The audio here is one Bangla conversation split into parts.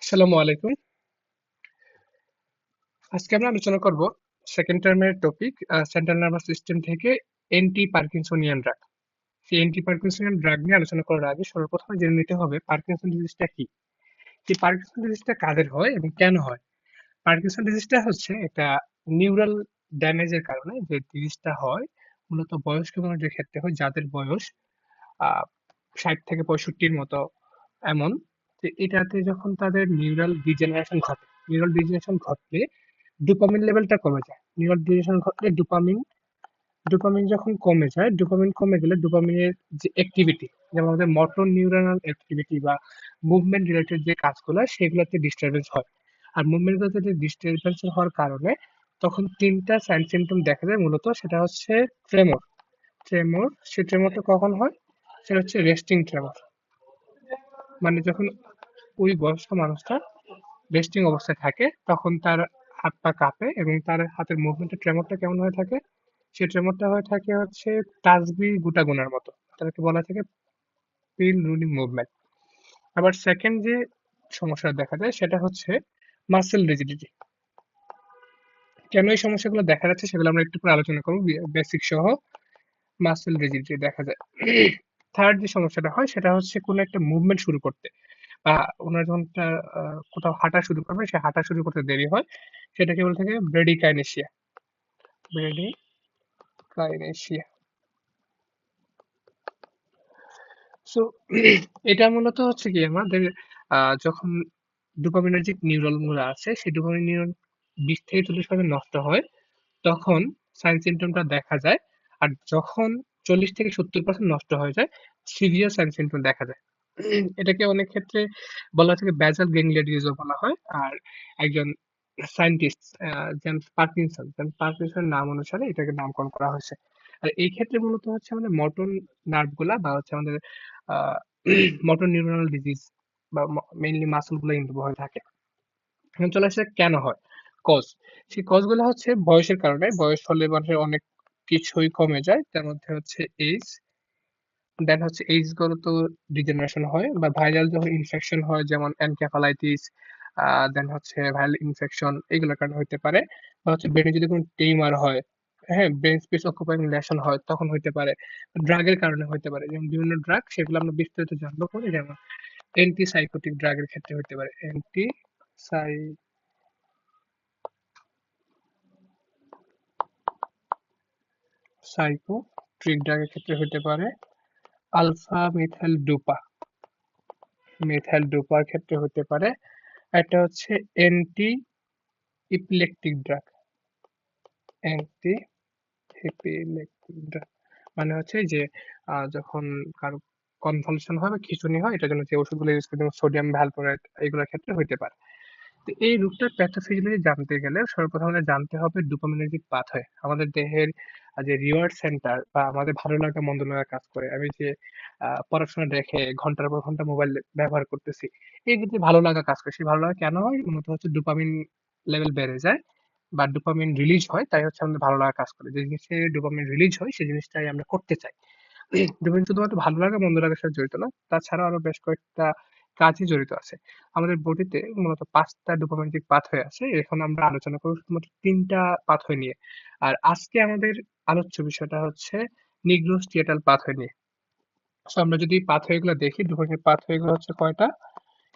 আসসালামু আলাইকুম। আজকে আমরা আলোচনা করব সেকেন্ড টার্মের টপিক সেন্ট্রাল নার্ভাস সিস্টেম থেকে অ্যান্টি পার্কিনসোনিয়ান ড্রাগ। সেই অ্যান্টি পার্কিনসোনিয়ান ড্রাগ নিয়ে আলোচনা করার আগে সর্বপ্রথমে জেনে নিতে হবে পার্কিনসন ডিজিজটা কি। সেই পার্কিনসন ডিজিজটা কাদের হয় এবং কেন হয়। পার্কিনসন ডিজিজটা হচ্ছে একটা নিউরাল ড্যামেজের কারণে যে ডিজিজটা হয়, মূলত বয়স্ক মানুষদের ক্ষেত্রে হয় যাদের বয়স 60 থেকে 65-র মতো এমন। যে এটাতে যখন তাদের নিউরাল ডিজেনারেশন ঘটলে ডোপামিন লেভেলটা কমে যায়। নিউরাল ডিজেনারেশন ঘটলে ডোপামিন যখন কমে যায়, ডোপামিন কমে গেলে ডোপামিনের যে অ্যাক্টিভিটি, যেমন আমাদের মোটর নিউরনাল অ্যাক্টিভিটি বা মুভমেন্ট রিলেটেড যে কাজগুলো সেগুলোতে ডিস্টারবেন্স হয়। আর মুভমেন্ট রিলেটেড ডিস্টারবেন্স হওয়ার কারণে তখন ৩টা সাইন সিম্পটম দেখা যায়, মূলত সেটা হচ্ছে ট্রেমর। সেই ট্রেমরটা কখন হয়? সেটা হচ্ছে রেস্টিং ট্রেমর। মানে যখন ওই বয়স্ক মানুষটা রেস্টিং অবস্থায় থাকে তখন তার হাত পা কাঁপে এবং তার হাতের মুভমেন্টের ট্রেমরটা কেমন হয়ে থাকে? সেই ট্রেমরটা হয়ে থাকে হচ্ছে তাসবি গুটা গোনার মতো। তাদেরকে বলা থাকে পিল রুলিং মুভমেন্ট। আবার সেকেন্ড যে সমস্যাটা দেখা যায় সেটা হচ্ছে মাসেল রিজিডিটি। কেন এই সমস্যাগুলো দেখা যাচ্ছে সেগুলো আমরা একটু পরে আলোচনা করবো, বেসিক সহ। মাসেল রিজিডিটি দেখা যায়। থার্ড যে সমস্যাটা হয় সেটা হচ্ছে কোনো একটা মুভমেন্ট শুরু করতে বা ওনার যখন কোথাও হাঁটা শুরু করবে, সে হাঁটা শুরু করতে দেরি হয়, সেটাকে বলে থাকে ব্রেডিকাইনেসিয়া। ব্রেডিকাইনেসিয়া। সো এটা মূলত হচ্ছে কি আমাদের যখন ডোপামিনার্জিক নিউরন গুলো আছে সেই ডোপামিন নিউরন 20 থেকে 40% নষ্ট হয়, তখন সাইন সিমটমটা দেখা যায়। আর যখন 40 থেকে 70% নষ্ট হয়ে যায়, সিভিয়ার সাইন সিমটম দেখা যায়। এটাকে অনেক ক্ষেত্রে বলা হচ্ছে ব্যাজাল গ্যাংলিয়া ডিজিজও বলা হয়। আর একজন সায়েন্টিস্ট জেমস পার্কিনসন নাম অনুসারে এটাকে নামকরণ করা হয়েছে। আর এই ক্ষেত্রে মূলত হচ্ছে আমাদের মোটর নার্ভ গুলা বা হচ্ছে আমাদের মোটর নিউরনাল ডিজিজ বা মেইনলি মাসল গুলো ইনভলভ হয়ে থাকে। এখন চলে আসে কেন হয়, কজ। সেই কজ গুলো হচ্ছে বয়সের কারণে। বয়স হলে মানুষের অনেক কিছুই কমে যায়, তার মধ্যে হচ্ছে এইজ, দেন হচ্ছে এইজগত ডিজেনারেশন হয় বা ভাইরাল যখন ইনফেকশন হয় যেমন এনকেফালাইটিস, দেন হচ্ছে ভাইরাল ইনফেকশন, এগুলোর কারণে হতে পারে। বা হচ্ছে ব্রেনে যদি কোনো টিউমার হয়, হ্যাঁ, ব্রেন স্পেস অকুপাইং লেশন হয় তখন হতে পারে। ড্রাগের কারণে হতে পারে, যেমন বিভিন্ন ড্রাগ সেগুলো আমরা বিস্তারিত জানবো পরে, যেমন অ্যান্টিসাইকোটিক ড্রাগের ক্ষেত্রে হতে পারে। সাইকোট্রিক ড্রাগের ক্ষেত্রে হতে পারে। আলফা মিথাইল ডোপার ক্ষেত্রে হতে পারে। একটা হচ্ছে অ্যান্টি ইপিলেকটিক ড্রাগ। অ্যান্টি ইপিলেকটিক ড্রাগ মানে হচ্ছে যে যখন কারো কনভালশন হয় বা খিঁচুনি হয়, এটার জন্য যে ওষুধগুলো ইউজ করে, যেমন সোডিয়াম ভ্যালপোরেট, এগুলোর ক্ষেত্রে হতে পারে। তো এই রোগটার প্যাথোফিজিওলজি জানতে গেলে সর্বপ্রথম আমাদের জানতে হবে ডোপামিনার্জিক পাথওয়ে। আমাদের দেহের যে রিওয়ার্ড সেন্টার বা আমাদের ভালো লাগা মন্দ লাগা কাজ করে। আমি যে পড়াশোনা রেখে ঘন্টার পর ঘন্টা মোবাইল ব্যবহার করতেছি, এই যে ভালো লাগা কাজ করে, সেই ভালো লাগা কেন হয়? মূলত হচ্ছে ডোপামিন লেভেল বেড়ে যায় বা ডোপামিন রিলিজ হয়, তাই হচ্ছে আমাদের ভালো লাগা কাজ করে। যে জিনিসে ডোপামিন রিলিজ হয় সেই জিনিসটাই আমরা করতে চাই। ডোপামিন শুধুমাত্র ভালো লাগা মন্দ লাগার সাথে জড়িত না, তাছাড়াও আরো বেশ কয়েকটা কাজে জড়িত আছে। আমাদের বডিতে মূলত 5টা ডোপামিনটিক পাথওয়ে আছে। এখন আমরা আলোচনা করব শুধুমাত্র 3টা পাথওয়ে নিয়ে। আর আজকে আমাদের আলোচ্য বিষয়টা হচ্ছে নিগ্রোস্টিয়েটাল পাথওয়ে নিয়ে। সো আমরা যদি পাথওয়ে গুলো দেখি, ডোপামিনের পাথওয়ে গুলো হচ্ছে কয়টা?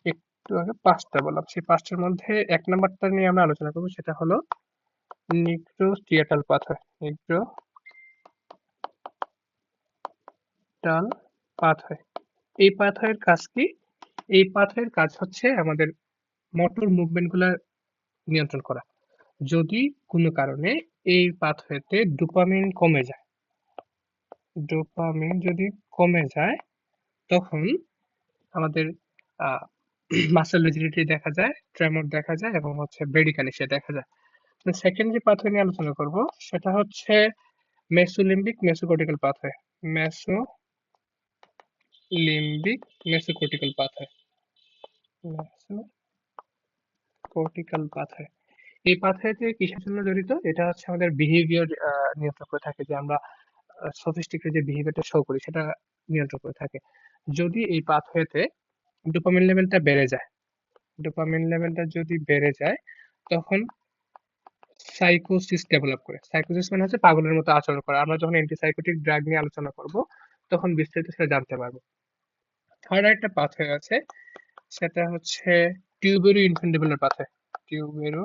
একটু আগে 5টা বললাম। সেই 5টার মধ্যে 1 নাম্বারটা নিয়ে আমরা আলোচনা করব, সেটা হলো নিগ্রোস্টিয়েটাল পাথওয়ে। নিগ্রোস্টিয়েটাল পাথওয়ে। এই পাথওয়ের কাজ কি? এই পাথওয়ের কাজ হচ্ছে আমাদের মোটর মুভমেন্ট গুলা নিয়ন্ত্রণ করা। যদি কোনো কারণে এই পাথওয়েতে ডোপামিন যদি কমে যায়, তখন আমাদের মাসেল রিজিডিটি দেখা যায়, ট্রেমর দেখা যায় এবং হচ্ছে ব্রেডিকানেসিয়া দেখা যায়। তো সেকেন্ড যে পাথওয়ে নিয়ে আলোচনা করব সেটা হচ্ছে মেসোকর্টিক্যাল পাথওয়ে। মেসোলিম্বিক মেসোকর্টিক্যাল পাথওয়ে। মেসোকর্টিক্যাল পাথওয়ে। এই পাথওয়েতে কিসের জন্য জড়িত? এটা হচ্ছে আমাদের বিহেভিয়ার নিয়ন্ত্রণ করে থাকে, যে আমরা সফিস্টিকেটেড যে বিহেভিয়ারটা শো করি সেটা নিয়ন্ত্রণ করে থাকে। যদি এই পাথওয়েতে ডোপামিন লেভেলটা বেড়ে যায়, ডোপামিন লেভেলটা যদি বেড়ে যায় তখন সাইকোসিস ডেভেলপ করে। সাইকোসিস মানে হচ্ছে পাগলের মতো আচরণ করা। আমরা যখন অ্যান্টিসাইকোটিক ড্রাগ নিয়ে আলোচনা করব তখন বিস্তারিত সেটা জানতে পারবো। থার্ড একটা পাথওয়ে আছে, সেটা হচ্ছে টিউবেরো ইনফান্ডিবুলার পাথওয়ে। টিউবেরো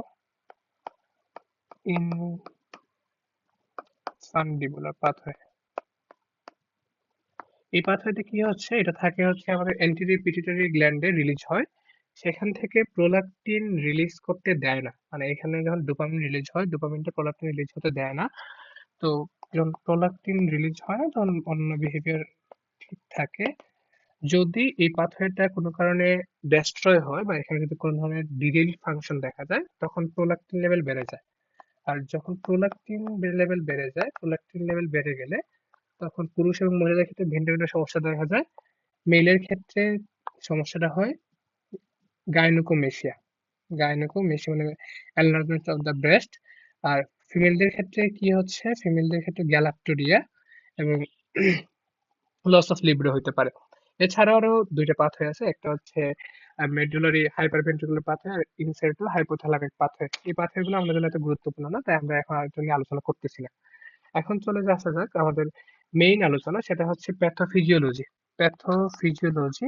ইনফান্ডিবুলার পাথওয়ে। এই পাথওয়েতে কি হচ্ছে, এটা থাকে হচ্ছে আমাদের অ্যান্টেরিয়র পিটুইটারি গ্ল্যান্ডে রিলিজ হয়, সেখান থেকে প্রোলাকটিন রিলিজ করতে দেয় না। মানে এখানে যখন ডোপামিন রিলিজ হয়, ডোপামিনটা প্রোলাকটিন রিলিজ হতে দেয় না। তো যখন প্রোলাকটিন রিলিজ হয় না তখন অন্য বিহেভিয়ার ঠিক থাকে। যদি এই পাথওয়েটা কোনো কারণে ডেস্ট্রয় হয় বা এখানে যদি কোনো ধরনের ডিরেল ফাংশন দেখা যায় তখন প্রোলাকটিন লেভেল বেড়ে যায়। আর যখন প্রোলাকটিন লেভেল বেড়ে যায়, প্রোলাকটিন লেভেল বেড়ে গেলে তখন পুরুষ এবং মহিলাদের ক্ষেত্রে ভিন্ন ভিন্ন সমস্যা দেখা যায়। মেলের ক্ষেত্রে সমস্যাটা হয় গাইনোকোমেশিয়া। গাইনোকোমেশিয়া মানে এনলার্জমেন্ট অফ দ্য ব্রেস্ট। আর ফিমেলদের ক্ষেত্রে কি হচ্ছে, ফিমেলদের ক্ষেত্রে গ্যালাক্টোরিয়া এবং লস অফ লিবিডো হইতে পারে। এছাড়াও আরো দুইটা পাথওয়ে আছে, একটা হচ্ছে মেডুলারি হাইপারভেন্ট্রিকুলার পাথওয়ে আর ইনসেরেব্রাল হাইপোথ্যালামিক পাথওয়ে। এই পাথওয়ে গুলো আমাদের জন্য এত গুরুত্বপূর্ণ না, তাই আমরা এখন আরেকটা নিয়ে আলোচনা করতেছি না। এখন চলে আসা যাক আমাদের মেইন আলোচনা, সেটা হচ্ছে pathophysiology. Pathophysiology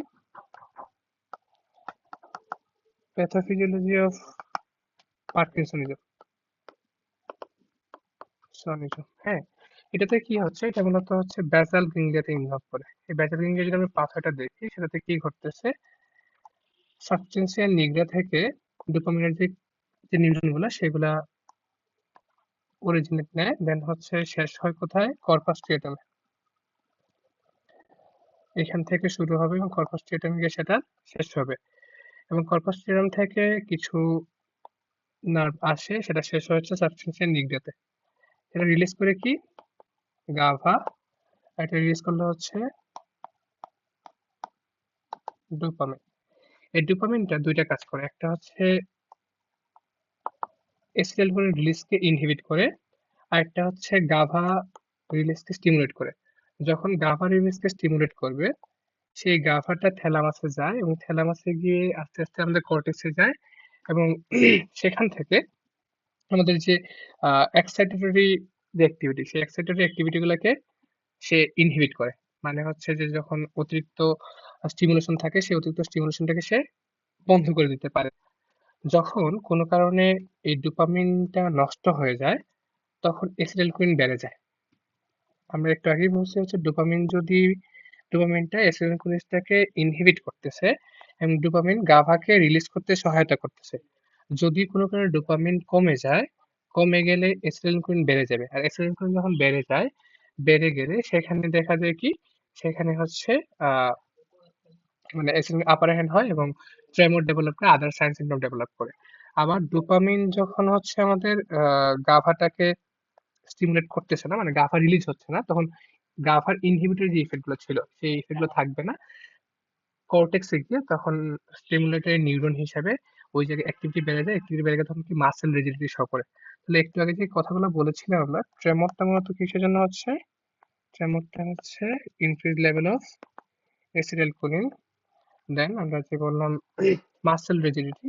pathophysiology of parkinsonism. হ্যাঁ, এটাতে কি হচ্ছে, এটা মূলত হচ্ছে ব্যাসাল গ্যাংলিয়াতে ইনভলভ করে। এই ব্যাসাল গ্যাংলিয়া যদি আমরা পাথওয়েটা দেখি সেটাতে কি ঘটতেছে, সাবস্টেন্সিয়াল নিগ্রা থেকে ডোপামিনার্জিক যে নিউরন গুলা সেগুলা অরিজিনেট নেয়, দেন হচ্ছে শেষ হয় কোথায়, কর্পাস স্ট্রিয়েটামে। এখান থেকে শুরু হবে এবং কর্পাস স্ট্রিয়েটামে গিয়ে সেটা শেষ হবে, এবং কর্পাস স্ট্রিয়েটাম থেকে কিছু নার্ভ আসে, সেটা শেষ হচ্ছে সাবস্টেন্সিয়াল নিগ্রাতে। এটা রিলিজ করে কি, গাভা। এটা রিলিজ করলে হচ্ছে ডোপামিন। এই ডোপামিনটা দুইটা কাজ করে, একটা হচ্ছে এসিটাইলকোলিন রিলিজকে ইনহিবিট করে, আরেকটা হচ্ছে গাভা রিলিজকে স্টিমুলেট করে। যখন গাভা রিলিজকে স্টিমুলেট করবে সেই গাভাটা থ্যালামাসে যায় এবং থ্যালামাসে গিয়ে আস্তে আস্তে আমাদের কর্টেক্সে যায়, এবং সেখান থেকে আমাদের যে এক্সাইটেটরি যে অ্যাক্টিভিটি, সেই এক্সাইটেটরি অ্যাক্টিভিটি গুলোকে সে ইনহিবিট করে। মানে হচ্ছে যে যখন অতিরিক্ত স্টিমুলেশন থাকে সেই অতিরিক্ত স্টিমুলেশনটাকে সে বন্ধ করে দিতে পারে। যখন কোনো কারণে এই ডোপামিনটা নষ্ট হয়ে যায় তখন এসিটাইলকোলিন বেড়ে যায়। আমরা একটু আগেই বলছি হচ্ছে ডোপামিনটা অ্যাসিটাইলকোলিনটাকে ইনহিবিট করতেছে এবং ডোপামিন গাভাকে রিলিজ করতে সহায়তা করতেছে। যদি কোনো কারণে ডোপামিন কমে যায়, কমে গেলে অ্যাসিটাইলকোলিন বেড়ে যাবে, আর অ্যাসিটাইলকোলিন যখন বেড়ে যায়, বেড়ে গেলে সেখানে দেখা যায় কি, সেখানে হচ্ছে আহ মানে অ্যাসিটাইলকোলিন আপার হ্যান্ড হয় এবং ট্রেমর ডেভেলপ করে, আদার সাইন সিনড্রোম ডেভেলপ করে। আবার ডোপামিন যখন হচ্ছে আমাদের গাভাটাকে স্টিমুলেট করতেছে না, মানে গাভা রিলিজ হচ্ছে না, তখন গাভার ইনহিবিটরি যে ইফেক্ট গুলো ছিল সেই ইফেক্ট গুলো থাকবে না, কর্টেক্সে গিয়ে তখন স্টিমুলেটরি নিউরন হিসাবে ওই জায়গায় অ্যাক্টিভিটি বেড়ে যায়। অ্যাক্টিভিটি বেড়ে গেলে তখন কি মাসেল রিজিডিটি শো করে। তাহলে একটু আগে যে কথাগুলো বলেছিলাম আমরা, ট্রেমরটা মূলত কিসের জন্য হচ্ছে, ট্রেমরটা হচ্ছে ইনক্রিজ লেভেল অফ অ্যাসিটাইলকোলিন। দেন আমরা যে বললাম মাসেল রিজিডিটি,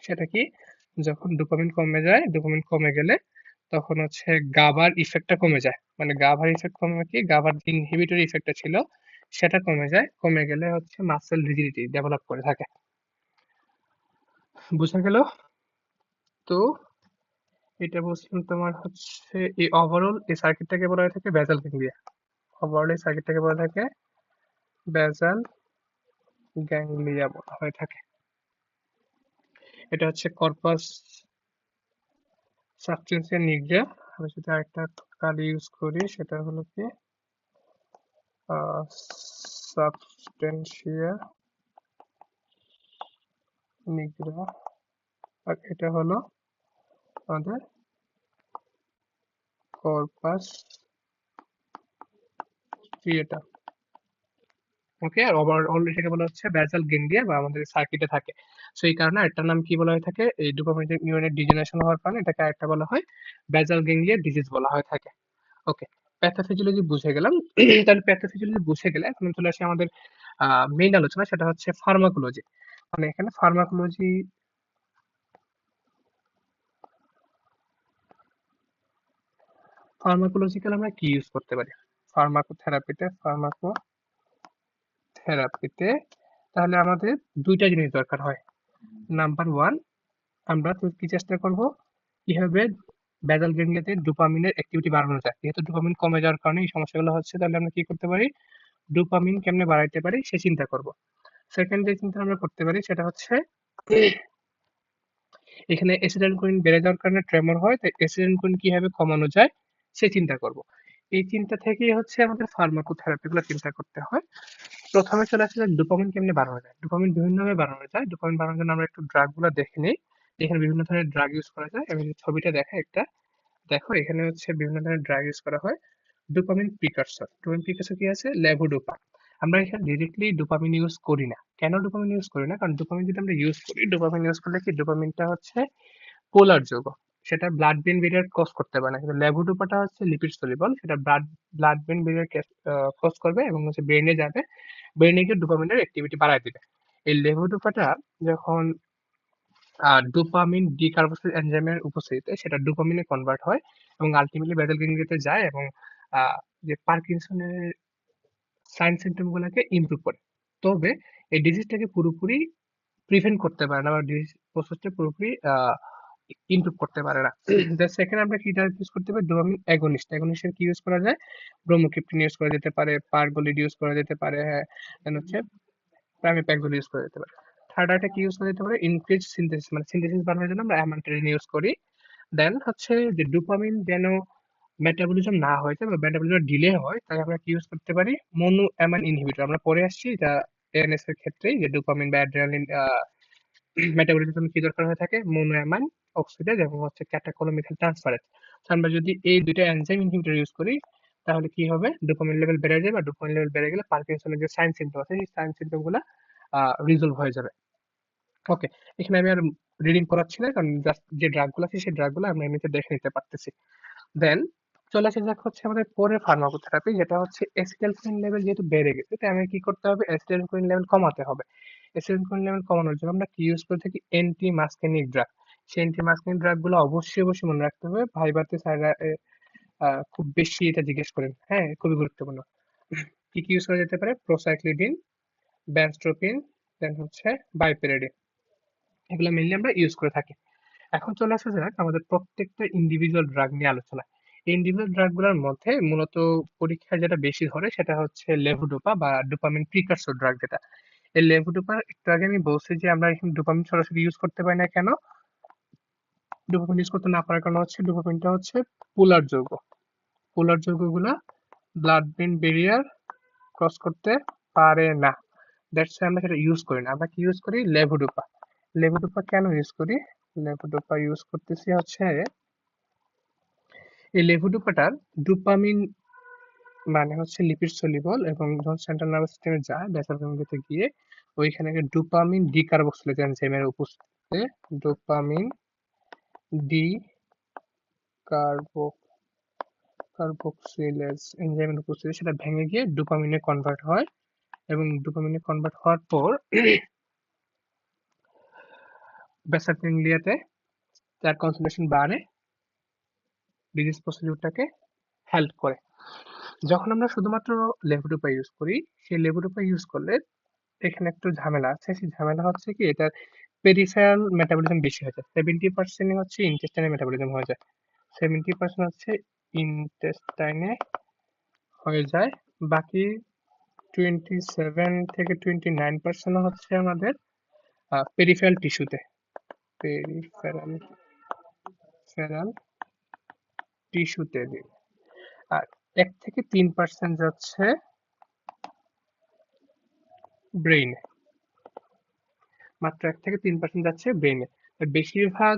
সেটা কি, যখন ডোপামিন কমে যায়, ডোপামিন কমে গেলে তখন হচ্ছে গাবার ইফেক্টটা কমে যায়। মানে গাভার ইফেক্ট কমে কি, গাভার যে ইনহিবিটরি ইফেক্টটা ছিল সেটা কমে যায়, কমে গেলে হচ্ছে মাসেল রিজিডিটি ডেভেলপ করে থাকে। বোঝা গেল? তো এটা বলছিলাম তোমার হচ্ছে এই ওভারঅল এই সার্কিটটাকে বলা হয়ে থাকে বেসাল গ্যাংলিয়া। ওভারঅল এই সার্কিটটাকে বলা থাকে বেসাল গ্যাংলিয়া বলা হয়ে থাকে। এটা হচ্ছে কর্পাস সাবস্টেন্সিয়া নিগ্রা। আমি যদি আরেকটা কালি ইউজ করি সেটা হলো কি সাবস্টেন্সিয়া নিগ্রা, আর এটা হলো আমাদের কর্পাস স্ট্রিয়েটা। ওকে, আর ওভারঅল এটাকে বলা হচ্ছে বেসাল গ্যাংলিয়া বা আমাদের সার্কিটে থাকে। সো এই কারণে আরেকটার নাম কি বলা হয়ে থাকে, এই ডোপামিনার্জিক নিউরনের ডিজেনারেশন হওয়ার কারণে এটাকে আরেকটা বলা হয় বেসাল গ্যাংলিয়া ডিজিজ বলা হয়ে থাকে। ওকে, প্যাথোফিজিওলজি বুঝে গেলাম। তাহলে প্যাথোফিজিওলজি বুঝে গেলে এখন চলে আসি আমাদের মেইন আলোচনা, সেটা হচ্ছে ফার্মাকোলজি। মানে এখানে ফার্মাকোলজিক্যাল আমরা কি ইউজ করতে পারি ফার্মাকোথেরাপিতে তাহলে আমাদের দুইটা জিনিস দরকার হয়। নাম্বার ওয়ান, আমরা তো কি চেষ্টা করব কিভাবে বেসাল গ্যাংলিয়াতে ডোপামিনের অ্যাক্টিভিটি বাড়ানো যায়। যেহেতু ডোপামিন কমে যাওয়ার কারণে এই সমস্যাগুলো হচ্ছে, তাহলে আমরা কি করতে পারি, ডোপামিন কেমনে বাড়াইতে পারি সে চিন্তা করব। সেকেন্ড যে চিন্তা আমরা করতে পারি সেটা হচ্ছে এখানে অ্যাসিটাইলকোলিন বেড়ে যাওয়ার কারণে ট্রেমর হয়, তাই অ্যাসিটাইলকোলিন কিভাবে কমানো যায় সে চিন্তা করব। এই চিন্তা থেকেই হচ্ছে আমাদের ফার্মাকোথেরাপি গুলো চিন্তা করতে হয়। প্রথমে চলে আসে যে ডোপামিন কেমনে বাড়ানো যায়। ডোপামিন বিভিন্নভাবে বাড়ানো যায়। ডোপামিন বাড়ানোর জন্য আমরা একটু ড্রাগ গুলো দেখে নিই। এখানে বিভিন্ন ধরনের ড্রাগ ইউজ করা যায়। আমি যদি ছবিটা দেখাই একটা, দেখো এখানে হচ্ছে বিভিন্ন ধরনের ড্রাগ ইউজ করা হয়। ডোপামিন প্রিকারসর কি আছে, লেভোডোপা। আমরা এখানে ডিরেক্টলি ডোপামিন ইউজ করি না। কেন ডোপামিন ইউজ করি না? কারণ ডোপামিন যদি আমরা ইউজ করি, ডোপামিন ইউজ করলে কি, ডোপামিনটা হচ্ছে পোলার যৌগ, সেটা ব্লাড ব্রেন ব্যারিয়ার ক্রস করতে পারে না। কিন্তু লেভোডোপাটা হচ্ছে লিপিড সলিবল, সেটা ব্লাড ব্রেন ব্যারিয়ার ক্রস করবে এবং হচ্ছে ব্রেনে যাবে, ব্রেনে গিয়ে ডোপামিনের অ্যাক্টিভিটি বাড়ায় দিবে। এই লেভোডোপাটা যখন ডোপামিন ডিকার্বক্সিল এনজাইমের উপস্থিতিতে সেটা ডোপামিনে কনভার্ট হয় এবং আলটিমেটলি বেসাল গ্যাংলিয়াতে যায় এবং যে পার্কিনসনের সাইন সিমটম গুলোকে ইমপ্রুভ করে। তবে এই ডিজিজটাকে পুরোপুরি প্রিভেন্ট করতে পারে না, বা ডিজিজ প্রসেসটা পুরোপুরি ইমপ্রুভ করতে পারে না। দ্য সেকেন্ড আমরা কি ড্রাগ ইউজ করতে পারি, ডোপামিন অ্যাগনিস্টের কি ইউজ করা যায়, ব্রোমোক্রিপ্টিন ইউজ করা যেতে পারে, পারগোলিড ইউজ করা যেতে পারে, হ্যাঁ, দেন হচ্ছে প্রাইমেপ্যাকজোল ইউজ করা যেতে পারে। থার্ড একটা কি ইউজ করা যেতে পারে, ইনক্রিজ সিনথেসিস, মানে সিনথেসিস বাড়ানোর জন্য আমরা অ্যামান্টেরিন ইউজ করি। দেন হচ্ছে যে ডোপামিন যেন মেটাবলিজম না হয়ে যায় বা মেটাবলিজম ডিলে হয়, তাই আমরা কি ইউজ করতে পারি, মনো অ্যামাইন ইনহিবিটর। আমরা পরে আসছি এটা এএনএস এর ক্ষেত্রেই, যে ডোপামিন বা অ্যাড্রিনালিন মেটাবলিজম কি দরকার হয়ে থাকে, মনো অ্যামাইন অক্সিডেজ এবং হচ্ছে ক্যাটাকোলোমিথাইল ট্রান্সফারেজ। আমরা যদি এই দুইটা এনজাইম ইনহিবিটর ইউজ করি তাহলে কি হবে, ডোপামিন লেভেল বেড়ে যাবে, আর ডোপামিন লেভেল বেড়ে গেলে পার্কিনসনের যে সাইন সিমটম আছে সেই সাইন সিমটম গুলা রিজলভ হয়ে যাবে। ওকে, এখানে আমি আর রিডিং করাচ্ছি না, কারণ জাস্ট যে ড্রাগ গুলো আছে সেই ড্রাগ গুলো আমরা এমনিতে দেখে নিতে পারতেছি। দেন চলে আসা যাক হচ্ছে আমাদের পরের ফার্মাকোথেরাপি, যেটা হচ্ছে অ্যাসিটাইলকোলিন লেভেল যেহেতু বেড়ে গেছে, তাই আমাকে কি করতে হবে, অ্যাসিটাইলকোলিন লেভেল কমাতে হবে। অ্যাসিটাইলকোলিন লেভেল কমানোর জন্য আমরা কি ইউজ করে থাকি, অ্যান্টি মাস্কেনিক ড্রাগ। সেই অ্যান্টি মাস্কেনিক ড্রাগ গুলো অবশ্যই অবশ্যই মনে রাখতে হবে। ভাইবাতে স্যাররা খুব বেশি এটা জিজ্ঞেস করেন, হ্যাঁ, খুবই গুরুত্বপূর্ণ। কি কি ইউজ করা যেতে পারে, প্রোসাইক্লিডিন, ব্যানস্ট্রোপিন, দেন হচ্ছে বাইপেরিডিন, এগুলো মেনলি আমরা ইউজ করে থাকি। এখন চলে আসা যাক আমাদের প্রত্যেকটা ইন্ডিভিজুয়াল ড্রাগ নিয়ে আলোচনা। এই ইন্ডিভিজুয়াল ড্রাগ গুলোর মধ্যে মূলত পরীক্ষায় যেটা বেশি ধরে সেটা হচ্ছে লেভোডোপা বা ডোপামিন প্রিকারসর ড্রাগ যেটা। এই লেভোডোপা একটু আগে আমি বলছি যে আমরা এখানে ডোপামিন সরাসরি ইউজ করতে পারি না। কেন ডোপামিন ইউজ করতে না পারার কারণ হচ্ছে ডোপামিনটা হচ্ছে পোলার যৌগ। পোলার যৌগগুলা ব্লাড ব্রেন ব্যারিয়ার ক্রস করতে পারে না। দ্যাটস ওয়াই আমরা সেটা ইউজ করি না। আমরা কি ইউজ করি, লেভোডোপা। লেভোডোপা কেন ইউজ করি, লেভোডোপা ইউজ করতেছি হচ্ছে এই লেভোডোপাটার ডোপামিন মানে হচ্ছে লিপিড সলিবল, এবং যখন সেন্ট্রাল নার্ভাস সিস্টেমে যায় বেসাল গ্যাংলিয়াতে গিয়ে ওইখানে ডোপামিন ডিকার্বক্সিলেজ এনজাইমের উপস্থিতিতে ডোপামিন ডি কার্বক্সিলেজ এনজাইমের উপস্থিতিতে সেটা ভেঙে গিয়ে ডোপামিনে কনভার্ট হয়, এবং ডোপামিনে কনভার্ট হওয়ার পর বেসাল গ্যাংলিয়াতে তার কনসেন্ট্রেশন বাড়ে, ডিজিজ প্রসিডিউরটাকে হেল্প করে। যখন আমরা শুধুমাত্র লেভোডোপা ইউজ করি, সেই লেভোডোপা ইউজ করলে এখানে একটু ঝামেলা আছে। সেই ঝামেলা হচ্ছে কি, এটার পেরিফেরাল মেটাবলিজম বেশি হয়ে যায়। 70% হচ্ছে ইন্টেস্টাইনে মেটাবলিজম হয়ে যায়, 70% হচ্ছে ইন্টেস্টাইনে হয়ে যায়। বাকি 27 থেকে 29% হচ্ছে আমাদের পেরিফেরাল টিস্যুতে, পেরিফেরাল ফেরাল টিস্যুতে দিই। আর 1 থেকে 3% যাচ্ছে ব্রেইনে, মাত্র 1 থেকে 3% যাচ্ছে ব্রেইনে। বেশিরভাগ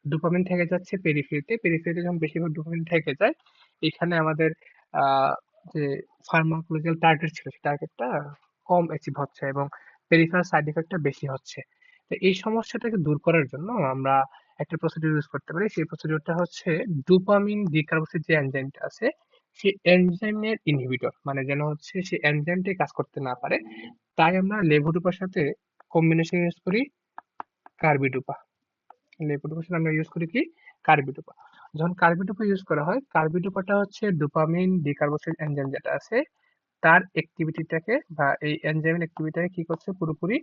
ডোপামিন থেকে যাচ্ছে পেরিফেরিতে। পেরিফেরিতে যখন বেশিরভাগ ডোপামিন থেকে যায়, এখানে আমাদের যে ফার্মাকোলজিক্যাল টার্গেট ছিল সেই টার্গেটটা কম অ্যাচিভ হচ্ছে এবং পেরিফেরাল সাইড এফেক্টটা বেশি হচ্ছে। তো এই সমস্যাটাকে দূর করার জন্য আমরা একটা প্রসিডিউর ইউজ করতে পারি। সেই প্রসিডিউরটা হচ্ছে ডোপামিন ডিকার্বক্সিলেজ যে এনজাইমটা আছে সেই এনজাইমের ইনহিবিটর, মানে যেন হচ্ছে সেই এনজাইমটাই কাজ করতে না পারে। তাই আমরা লেভোডোপার সাথে কম্বিনেশন ইউজ করি কার্বিডোপা। লেপুডোপার সাথে আমরা ইউজ করি কি কার্বিডোপা। যখন কার্বিডোপা ইউজ করা হয়, কার্বিডোপাটা হচ্ছে ডোপামিন ডিকার্বক্সিল এনজাইম যেটা আছে তার অ্যাক্টিভিটিটাকে বা এই এনজাইমের অ্যাক্টিভিটিটাকে কি করছে পুরোপুরি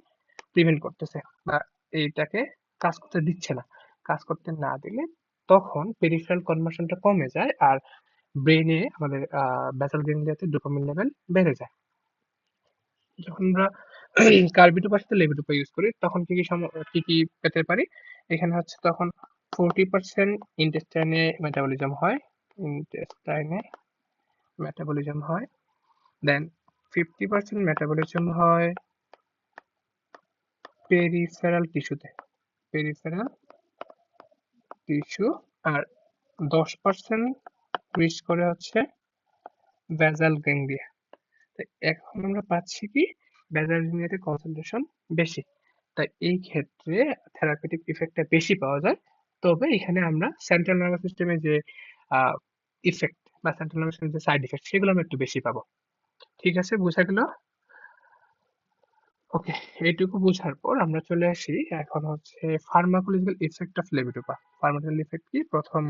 প্রিভেন্ট করতেছে বা এইটাকে কাজ করতে দিচ্ছে না। কাজ করতে না দিলে তখন পেরিফেরাল কনভার্সনটা কমে যায় আর ব্রেনে আমাদের বেসাল গ্যাংলিয়াতে ডোপামিন লেভেল বেড়ে যায়। যখন আমরা কার্বিডোপার সাথে লেবিডোপা ইউজ করি তখন কি কি পেতে পারি? এখানে হচ্ছে তখন 40% ইন্টেস্টাইনে মেটাবলিজম হয়, ইন্টেস্টাইনে মেটাবলিজম হয়, দেন 50% মেটাবলিজম হয় পেরিফেরাল টিস্যুতে, পেরিফেরাল টিস্যু, আর 10% রিচ করে হচ্ছে বেসাল গ্যাংলিয়া। তো এখন আমরা পাচ্ছি কি বেসাল গ্যাংলিয়াতে কনসেন্ট্রেশন বেশি, তাই এই ক্ষেত্রে থেরাপিউটিক ইফেক্টটা বেশি পাওয়া যায়। তবে এখানে আমরা সেন্ট্রাল নার্ভাস সিস্টেমে যে ইফেক্ট বা সেন্ট্রাল নার্ভাস সিস্টেমের যে সাইড ইফেক্ট সেগুলো আমরা একটু বেশি পাবো। ঠিক আছে, বোঝা গেল? ওকে, এইটুকু বোঝার পর আমরা চলে আসি এখন হচ্ছে pharmacological effect of levodopa. Pharmacological effect কি, প্রথম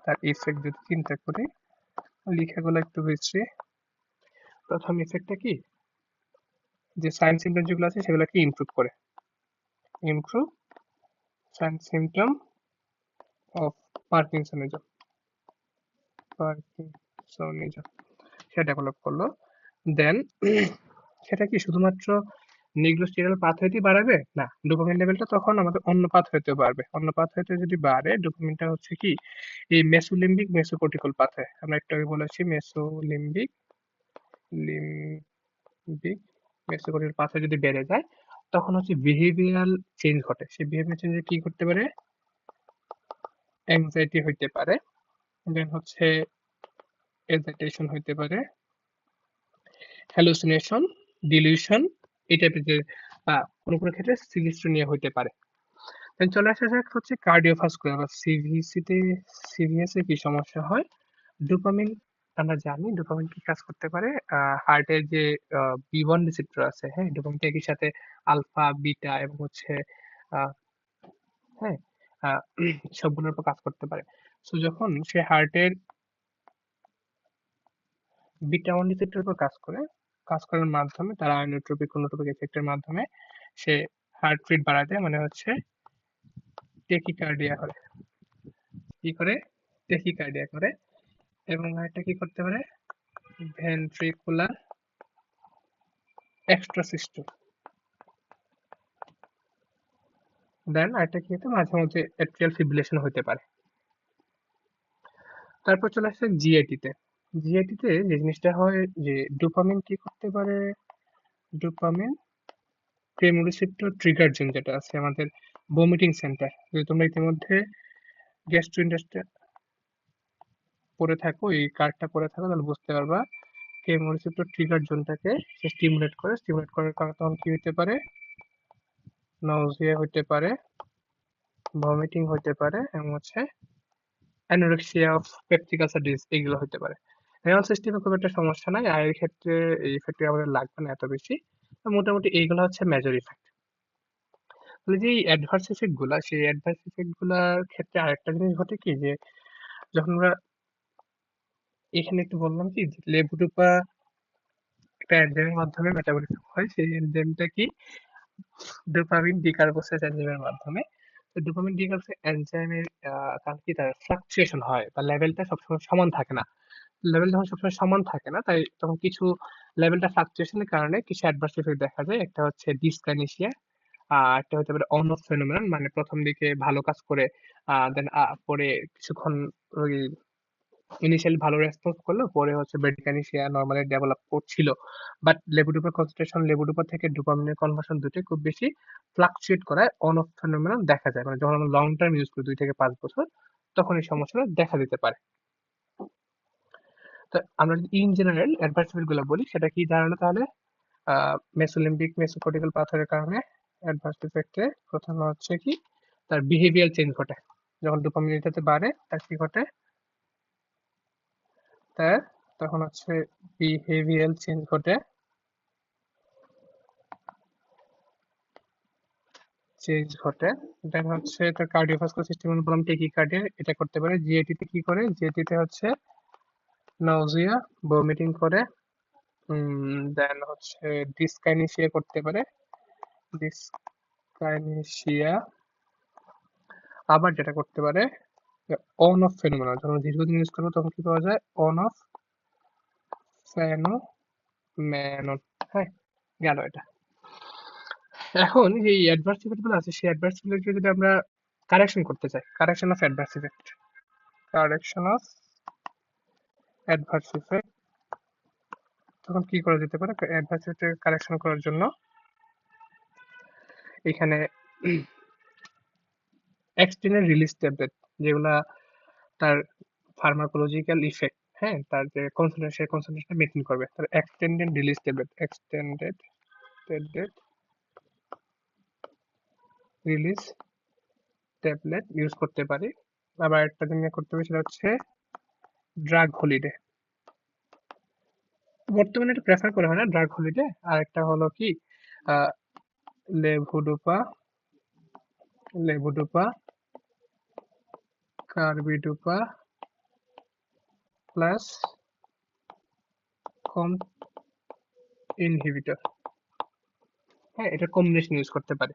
তার ইফেক্ট যদি চিন্তা করি, লেখাগুলো একটু হয়েছে। প্রথম ইফেক্টটা কি, যে সাইন সিমটম যেগুলো আছে সেগুলোকে ইমপ্রুভ করে, improve sign symptom of parkinsonism, parkinsonism সেটা ডেভেলপ করলো। দেন সেটা কি শুধুমাত্র নিগ্রোস্টিরাল পাথওয়েতেই বাড়াবে না, ডোপামিন লেভেলটা তখন আমাদের অন্য পাথওয়েতেও বাড়বে। অন্য পাথওয়েতে যদি বাড়ে, ডোপামিনটা হচ্ছে কি এই মেসোলিম্বিক মেসোকর্টিকল পাথওয়ে, আমরা একটু আগে বলেছি মেসোলিম্বিক লিম্বিক মেসোকর্টিকল পাথওয়ে যদি বেড়ে যায় তখন হচ্ছে বিহেভিয়ারাল চেঞ্জ ঘটে। সেই বিহেভিয়ার চেঞ্জে কি করতে পারে, অ্যাংজাইটি হইতে পারে, দেন হচ্ছে এক্সাইটেশন হইতে পারে, হ্যালুসিনেশন, ডিলিউশন, এই টাইপের যে কোনো কোনো ক্ষেত্রে সিলিস্টোনিয়া হইতে পারে। দেন চলে আসা যাক হচ্ছে কার্ডিওভাস্কুলার বা সিভিসিতে। সিভিএস এ কি সমস্যা হয়, ডোপামিন, আমরা জানি ডোপামিন কি কাজ করতে পারে, হার্টের যে বি1 রিসেপ্টর আছে, হ্যাঁ, ডোপামিন একই সাথে আলফা বিটা এবং হচ্ছে আহ, হ্যাঁ সবগুলোর উপর কাজ করতে পারে। সো যখন সে হার্টের বিটা 1 রিসেপ্টরের উপর কাজ করার মাধ্যমে তার আয়োনোট্রপিক কোনোট্রপিক এফেক্টের মাধ্যমে সে হার্ট রেট বাড়ায় দেয়, মানে হচ্ছে টেকিকার্ডিয়া করে, কি করে টেকিকার্ডিয়া করে। এবং আরেকটা কি করতে পারে, ভেন্ট্রিকুলার এক্সট্রাসিস্টোল। দেন আরেকটা কি হতে মাঝে মাঝে অ্যাট্রিয়াল ফিব্রিলেশন হতে পারে। তারপর চলে আসছে জিআইটিতে। জিআইটিতে যে জিনিসটা হয় যে ডোপামিন কি করতে পারে, ডোপামিন কেমোরিসেপ্টর ট্রিগার জিন যেটা আছে আমাদের ভমিটিং সেন্টার, যদি তোমরা ইতিমধ্যে গ্যাস্ট্রোইন্টেস্টাইন পড়ে থাকো, এই কার্ডটা পড়ে থাকো তাহলে বুঝতে পারবা কেমোরিসেপ্টর ট্রিগার জোনটাকে সে স্টিমুলেট করার কারণে তখন কি হতে পারে, নাউজিয়া হতে পারে, ভমিটিং হতে পারে এবং হচ্ছে anorexia of peptic ulcer disease এগুলো হতে পারে। রেনাল সিস্টেমে খুব একটা সমস্যা নাই, আয়ের ক্ষেত্রে এই ইফেক্ট আমাদের লাগবে না এত বেশি। তো মোটামুটি এইগুলো হচ্ছে মেজর ইফেক্ট। তাহলে যে অ্যাডভার্স ইফেক্ট গুলা, সেই অ্যাডভার্স ইফেক্ট গুলার ক্ষেত্রে আরেকটা জিনিস ঘটে কি, যে যখন আমরা এখানে একটু বললাম কি যে লেবুডোপা একটা এনজাইমের মাধ্যমে মেটাবলিজম হয়, সেই এনজাইমটা কি ডোপামিন ডিকার্বোসেজ এনজাইমের মাধ্যমে। তো ডোপামিন ডিকার্বোসেজ এনজাইমের কারণ কি তার ফ্লাকচুয়েশন হয় বা লেভেলটা সবসময় সমান থাকে না। লেভেল যখন সবসময় সমান থাকে না, তাই তখন কিছু লেভেলটা ফ্লাকচুয়েশনের কারণে কিছু অ্যাডভার্স ইফেক্ট দেখা যায়। একটা হচ্ছে ডিসকাইনেসিয়া, একটা হতে পারে অন অফ ফেনোমেনন, মানে প্রথম দিকে ভালো কাজ করে দেন পরে কিছুক্ষণ ওই ইনিশিয়ালি ভালো রেসপন্স করলো, পরে হচ্ছে ব্রেডিকাইনেসিয়া নরমালি ডেভেলপ করছিল। বাট লেভোডোপার কনসেন্ট্রেশন, লেভোডোপা থেকে ডোপামিনের কনভার্সন দুটোই খুব বেশি ফ্লাকচুয়েট করায় অন অফ ফেনোমেনন দেখা যায়। মানে যখন আমরা লং টার্ম ইউজ করি 2 থেকে 5 বছর, তখন এই সমস্যাটা দেখা দিতে পারে। তো আমরা যদি ইন জেনারেল অ্যাডভার্স ইফেক্ট গুলো বলি, সেটা কি দাঁড়ালো তাহলে, মেসোলিম্বিক মেসোকর্টিক্যাল পাথরের কারণে অ্যাডভার্স ইফেক্টে প্রথমে হচ্ছে কি তার বিহেভিয়ার চেঞ্জ ঘটে। যখন ডোপামিন এটাতে বাড়ে তার কি ঘটে, তার তখন হচ্ছে বিহেভিয়ারাল চেঞ্জ ঘটে। চেঞ্জ ঘটে, দেন হচ্ছে তার কার্ডিওভাস্কুলার সিস্টেম বললাম টেকিকার্ডিয়া, এটা করতে পারে। জিআইটি তে কি করে, জিআইটি তে হচ্ছে নাউজিয়া, ভমিটিং করে, দেন হচ্ছে ডিসকাইনেসিয়া করতে পারে, ডিসকাইনেসিয়া। আবার যেটা করতে পারে অন অফ ফেনোমেনন, যখন দীর্ঘদিন ইউজ করবো তখন কি পাওয়া যায়, অন অফ ফেনোমেনন। হ্যাঁ, গেল এটা। এখন যে অ্যাডভার্স ইফেক্ট গুলো আছে সেই অ্যাডভার্স ইফেক্ট যদি আমরা কারেকশন করতে চাই, correction of adverse effect, correction of adverse effect, তখন কি করা যেতে পারে? অ্যাডভার্স ইফেক্ট কারেকশন করার জন্য এখানে এক্সটেন্ডেড রিলিজ ট্যাবলেট, যেগুলা তার ফার্মাকোলজিক্যাল ইফেক্ট, হ্যাঁ, তার যে কনসেন্ট্রেশন সেই কনসেন্ট্রেশন মেনটেন করবে, তার extended release tablet, extended tablet release tablet use করতে পারি। আবার একটা জিনিস করতে পারি সেটা হচ্ছে ড্রাগ হলিডে, বর্তমানে এটা প্রেফার করা হয় না ড্রাগ হলিডে। আর একটা হলো কি লেভোডোপা, লেভোডোপা, কার্বিডোপা প্লাস কম ইনহিবিটর, হ্যাঁ, এটা কম্বিনেশন ইউজ করতে পারি।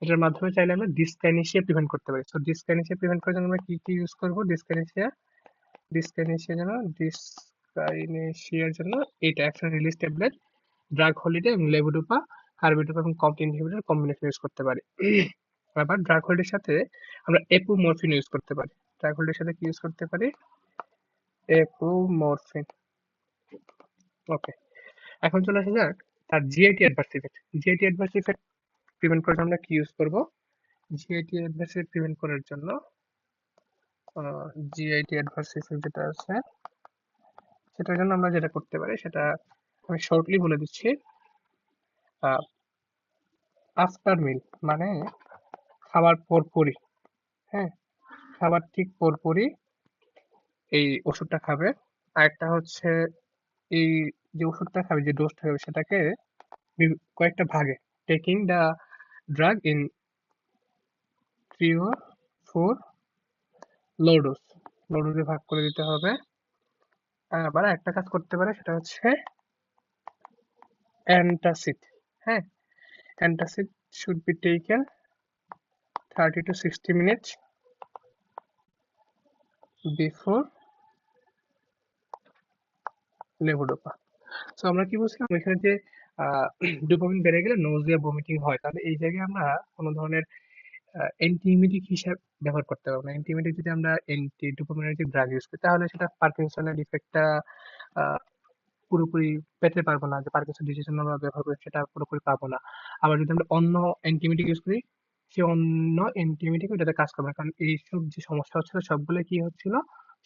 এটার মাধ্যমে চাইলে আমরা ডিসকাইনেসিয়া প্রিভেন্ট করতে পারি। সো ডিসকাইনেসিয়া প্রিভেন্ট করার জন্য আমরা কি কি ইউজ করব? ডিসকাইনেসিয়া, ডিসকাইনেসিয়ার জন্য, ডিসকাইনেসিয়ার জন্য এইটা action release tablet, drug holiday এবং লেভোডোপা, কার্বিডোপা এবং কম ইনহিবিটর কম্বিনেশন ইউজ করতে পারি। আবার ড্রাগ হলিডের সাথে আমরা এপোমরফিন ইউজ করতে পারি। ড্রাগ হলিডের সাথে কি ইউজ করতে পারি? এপোমরফিন। ওকে, এখন চলে আসা যাক তার GIT adverse effect. GIT adverse effect prevent করার জন্য আমরা কি ইউজ করব? জিআইটি অ্যাডভার্স ইফেক্ট প্রিভেন্ট করার জন্য জিআইটি অ্যাডভার্স ইফেক্ট যেটা আছে সেটার জন্য আমরা যেটা করতে পারি সেটা আমি শর্টলি বলে দিচ্ছি। আফটার মিল মানে খাবার পরপরই, হ্যাঁ, খাবার ঠিক পরপরই এই ওষুধটা খাবে। আরেকটা হচ্ছে এই যে ওষুধটা খাবে, যে ডোজটা খাবে সেটাকে কয়েকটা ভাগে, taking the drug in 3 or 4 low dose, low ডোজে ভাগ করে দিতে হবে। আবার একটা কাজ করতে পারে সেটা হচ্ছে অ্যান্টাসিড, হ্যাঁ, antacid should be taken 30 to 60 minutes before levodopa. So আমরা কি বলছিলাম, ওইখানে যে ডোপামিন বেড়ে গেলে নজিয়া ভমিটিং হয়, তাহলে এই জায়গায় আমরা কোনো ধরনের অ্যান্টিএমিটিক হিসাব ব্যবহার করতে পারবো না। অ্যান্টিএমিটিক যদি আমরা অ্যান্টি ডোপামিনার্জিক ড্রাগ ইউজ করি তাহলে সেটা পার্কিনসনের ইফেক্টটা পুরোপুরি পেতে পারবো না, যে পার্কিনসন ডিজিজের জন্য আমরা ব্যবহার করি সেটা পুরোপুরি পাবো না। আবার যদি আমরা অন্য অ্যান্টিএমিটিক ইউজ করি সে অন্য অ্যান্টিএমিটিক ওটাতে কাজ করবে না, কারণ এইসব যে সমস্যা হচ্ছিল সবগুলোই কি হচ্ছিল,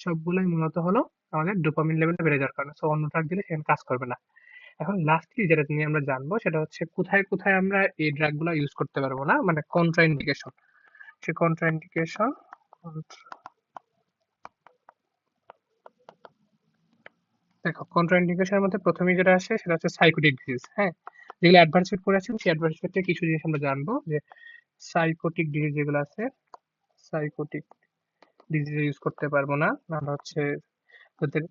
সবগুলোই মূলত হলো আমাদের ডোপামিন লেভেলটা বেড়ে যাওয়ার কারণে। সো অন্য ড্রাগ দিলে সেখানে কাজ করবে না। এখন লাস্টলি যেটা নিয়ে আমরা জানবো সেটা হচ্ছে কোথায় কোথায় আমরা এই ড্রাগগুলো ইউজ করতে পারবো না, মানে কন্ট্রাইন্ডিকেশন। সে কন্ট্রাইন্ডিকেশন, দেখো কন্ট্রাইন্ডিকেশনের মধ্যে প্রথমেই যেটা আসে সেটা হচ্ছে সাইকোটিক ডিজিজ, হ্যাঁ, যেগুলো অ্যাডভান্স ইফেক্ট পড়ে আছেন সেই অ্যাডভান্স ইফেক্টে কিছু জিনিস আমরা জানবো, যে সাইকোটিক ডিজিজ যেগুলো আছে, সাইকোটিক ডিজিজ ইউজ করতে পারবো না। আমরা হচ্ছে যাদের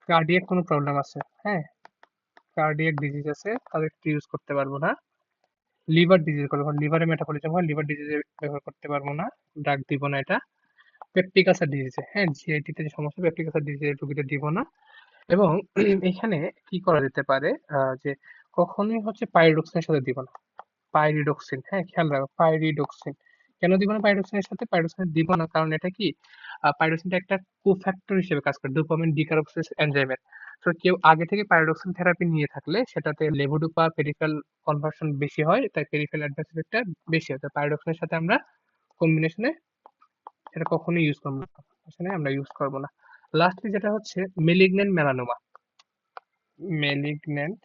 কার্ডিয়াক কোনো প্রবলেম আছে, হ্যাঁ, কার্ডিয়াক ডিজিজ আছে তাদের ইউজ করতে পারবো না। লিভার ডিজিজ করবো, লিভারে মেটাবলিজম হয়, লিভার ডিজিজে ব্যবহার করতে পারবো না, ড্রাগ দিব না এটা। পেপটিক আলসার ডিজিজে, হ্যাঁ, জিআইটি তে যে সমস্যা, পেপটিক আলসার ডিজিজে রোগীদের দিব না। এবং এখানে কি করা যেতে পারে, যে কখনোই হচ্ছে পাইরিডক্সিনের সাথে দিব না। পাইরিডক্সিন, হ্যাঁ, খেয়াল রাখো পাইরিডক্সিন। কেন দিব না পাইরিডক্সিনের সাথে? পাইরিডক্সিন দিব না কারণ এটা কি, পাইরিডক্সিনটা একটা কোফ্যাক্টর হিসেবে কাজ করে ডোপামিন ডিকারবক্সিলেজ এনজাইমের। তো কেউ আগে থেকে পাইরিডক্সিন থেরাপি নিয়ে থাকলে সেটাতে লেভোডোপা পেরিফেরাল কনভার্সন বেশি হয়, তাই পেরিফেরাল অ্যাডভান্স ইফেক্টটা বেশি হয়। তো পাইরিডক্সিনের সাথে আমরা কম্বিনেশনে এটা কখনোই ইউজ করবো না, এখানে আমরা ইউজ করবো না। লাস্টলি যেটা হচ্ছে মেলিগন্যান্ট মেলানোমা, মেলিগন্যান্ট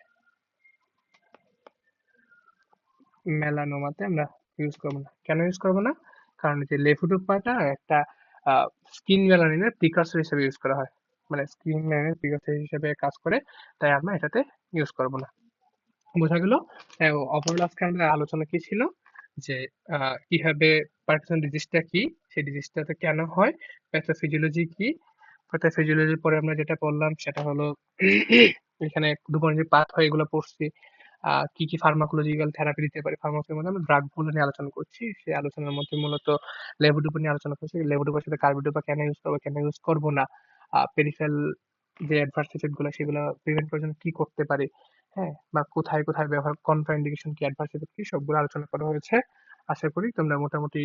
মেলানোমাতে আমরা ইউজ করবো না। কেন ইউজ করবো না? কারণ যে লেভোডোপাটা একটা স্কিন মেলানিনের প্রিকারসর হিসেবে ইউজ করা হয়, মানে স্কিন মেলানিনের প্রিকারসর হিসেবে কাজ করে, তাই আমরা এটাতে ইউজ করবো না। বোঝা গেল? ওভারঅল আজকে আমাদের আলোচনা কি ছিল, যে কিভাবে পার্কিনসন ডিজিজটা কি, সেই ডিজিজটাতে কেন হয়, প্যাথোফিজিওলজি কি। প্যাথোফিজিওলজির পরে আমরা যেটা পড়লাম সেটা হলো এখানে ডোপামিনের পাথওয়ে এগুলো পড়ছি। কি কি ফার্মাকোলজিক্যাল থেরাপি দিতে পারে, ফার্মাকোলজির মধ্যে আমরা ড্রাগ গুলো নিয়ে আলোচনা করছি। সেই আলোচনার মধ্যে মূলত লেভোডোপা নিয়ে আলোচনা করছি, লেভোডোপার সাথে কার্বিডোপা কেন ইউজ করবো কেন ইউজ করবো না, পেরিফেরাল যে অ্যাডভার্স ইফেক্ট গুলো সেগুলো প্রিভেন্ট করার জন্য কি করতে পারি, হ্যাঁ, বা কোথায় কোথায় ব্যবহার, কন্ট্রা ইন্ডিকেশন কি, অ্যাডভার্স ইফেক্ট কি, সবগুলো আলোচনা করা হয়েছে। আশা করি তোমরা মোটামুটি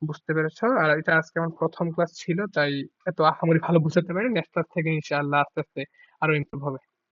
বুঝতে পেরেছো। আর এটা আজকে আমার প্রথম ক্লাস ছিল, তাই এত আহামরি ভালো বুঝাতে পারি। নেক্সট ক্লাস থেকে ইনশাআল্লাহ আস্তে আস্তে আরো ইমপ্রুভ হবে।